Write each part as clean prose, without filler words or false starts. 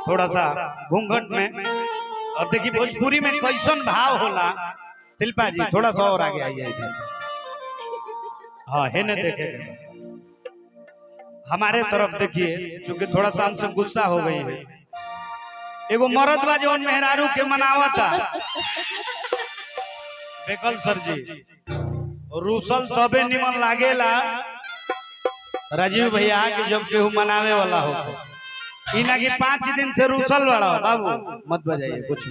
थोड़ा सा घूंघट में। और देखिए भोजपुरी में कैसन भाव होला। शिल्पा जी थोड़ा सा और आगे आइए। हाँ है ना, देखे हमारे तरफ देखिए, चूंकि थोड़ा सा हमसे गुस्सा हो गई है। एगो मरद बा जौन मेहरारू के मनावता बेकल सर जी, रूसल तबे निमन लागेला राजीव भैया के जब केहू मनावे वाला हो। इना की 5 दिन से रूसल बड़ा बाबू मत बजाइए कुछ।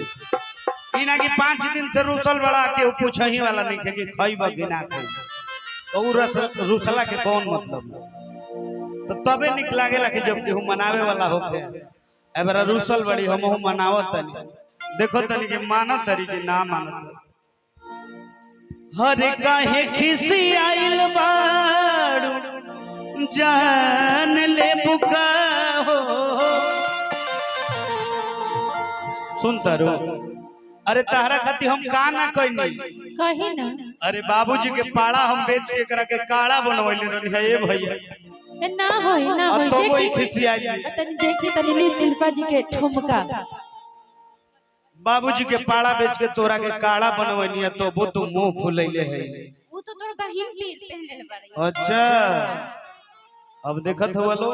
इना की 5 दिन से रूसल बड़ा के पूछ ही वाला नहीं कि खइब कि ना खइब, तो रूसला के कौन मतलब। तो तबे निक लागेला कि जब केहू मनावे वाला होके एबरा रूसल बड़ी हम मनावत तनी। देखो तनी कि मानत तरी कि ना मानत। हर काहे खिसी आइल बाड़ू जान ले बुका हो। सुनता रो, अरे तारा खाती हम का ना कही ना। अरे बाबूजी के पाड़ा हम बेच के करा के काड़ा बनवैले रहनी है। ए भैया ना होई ना होई, तो कोई खिसी आई तनी देखी तनी ली शिल्पा जी के ठुमका। बाबूजी के पाड़ा बेच के तोरा के काड़ा बनवैनी है तो वो तो मुंह फुलैले है। वो तो तोर बहिन भी पहनले बाड़ी। अच्छा अब देखत हो लो।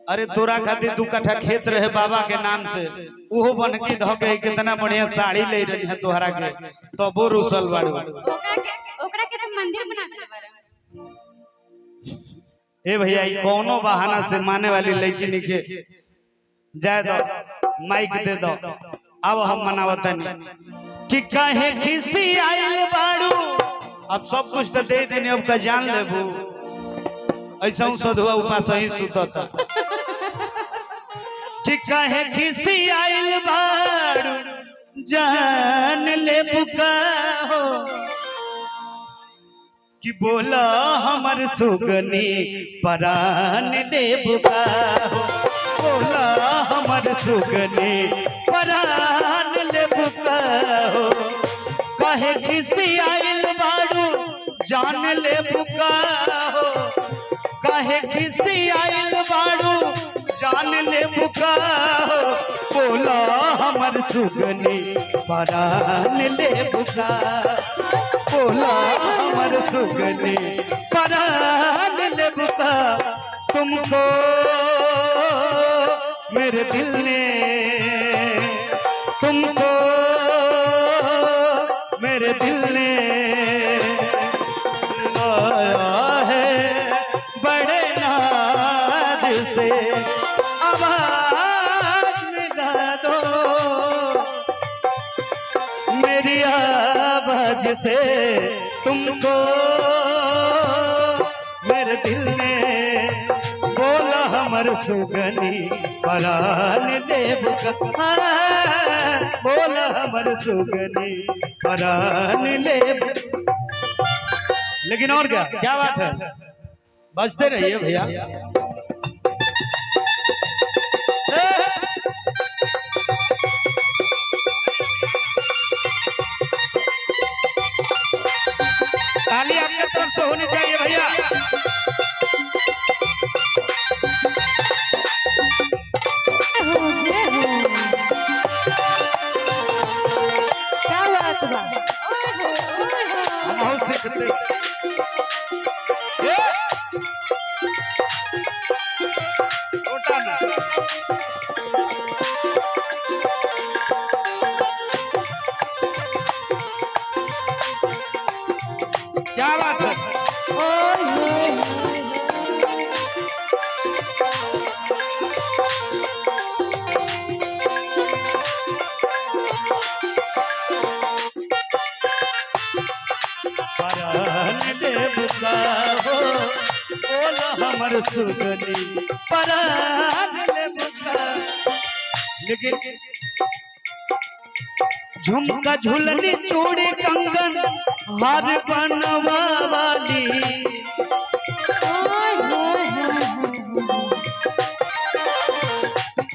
अरे तोरा खातिर 2 कट्ठा खेत रहे बाबा के नाम से, उहो बनकी ध के कितना बढ़िया साड़ी ले रही है तोहरा के, तो वो रुसल बाड़ू। ओकरा के तो मंदिर बना देले बारे। ए भैया ई कोनो बहाना से माने वाली लड़की निके जाए दो, माइक दे दो। अब हम मनावतनी कि काहे खिसी आइल बाड़ू। अब सब कुछ तो दे देने, अब का जान लेबू। ऐसा सधुआ उपास ही सुतता कि काहे खिसी आइल बाड़ू जान ले बुका हो। कि बोला हमर सुगनी परान दे बुका हो। बोला हमर सुगनी परान ले बुका हो। काहे खिसी आइल बाड़ू जान ले बुका हो। काहे खिसी आइल बाड़ू जान ले बुका हो। बोला हमर सुगनी परान ले बुका। बोला हमर सुगनी परान ले बुका। तुमको मेरे दिल ने, तुमको मेरे दिल ने लाया है बड़े नाज से। आवाज मिला दो मेरी आवाज से। तुमको मेरे दिल ने बोला हमर सुगनी परान ले बुका। बोला हमर सुगनी परान ले। लेकिन और क्या क्या बात है, बजते रहिए भैया। ताली आपके तरफ से होनी चाहिए भैया। क्या बात बा, हम सीखते क्या बात है। परान ले बुका हो। बोला हमर सुगनी परान ले बुका। लेकिन झुमका झुलनी चूड़ी कंगन हार बनवा वाली।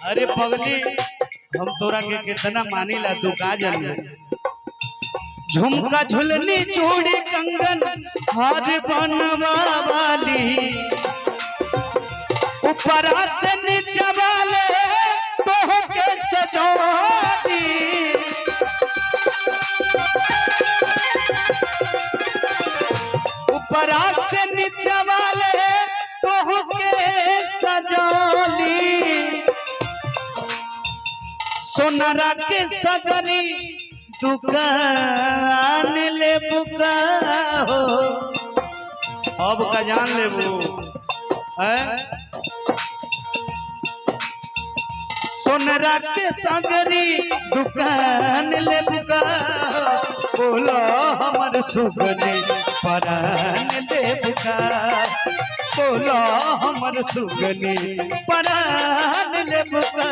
अरे पगली हम तोरा के कितना मानीला, तू का जानी। झुमका झुलनी चूड़ी कंगन हार बनवा वाली। ऊपर से नीचे वाले तो चोरी ऊपरा से नीचे वाले तोह के सजोली सोनारा के सगरी दुकान ले बुका हो अब का जान लेबू सोनारा के सगरी दुकान ले बुका बोलो हमर सुगनी परान दे बुका बोलो हमर सुगनी परान ले बुका